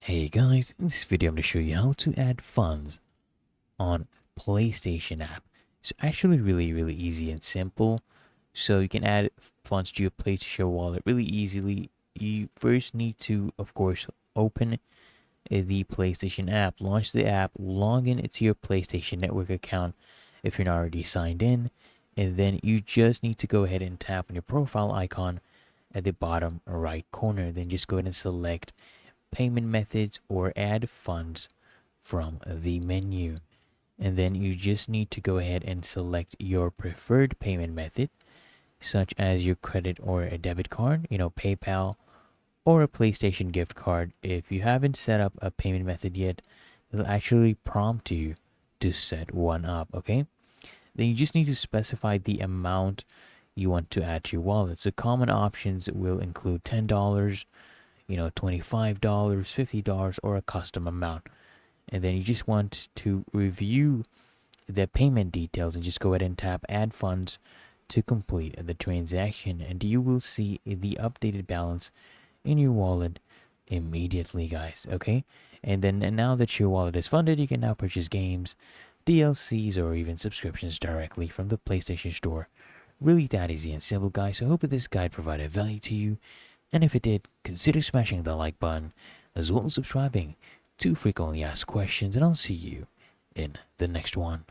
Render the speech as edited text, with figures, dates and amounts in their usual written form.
Hey guys, in this video I'm going to show you how to add funds on PlayStation app. It's actually really easy and simple. So you can add funds to your PlayStation wallet really easily. You first need to, of course, open the PlayStation app, launch the app, log in into your PlayStation Network account if you're not already signed in, and then you just need to go ahead and tap on your profile icon at the bottom right corner. Then just go ahead and select payment methods or add funds from the menu. And then you just need to go ahead and select your preferred payment method, such as your credit or a debit card, PayPal or a PlayStation gift card. If you haven't set up a payment method yet, it'll actually prompt you to set one up, okay? Then you just need to specify the amount you want to add to your wallet. So common options will include $10, $25, $50, or a custom amount. And then you just want to review the payment details and just go ahead and tap add funds to complete the transaction, and you will see the updated balance in your wallet immediately, guys. Okay, and now that your wallet is funded, you can now purchase games, DLCs, or even subscriptions directly from the PlayStation Store. Really that easy and simple, guys. So I hope that this guide provided value to you, and if it did, consider smashing the like button as well as subscribing to frequently asked questions, and I'll see you in the next one.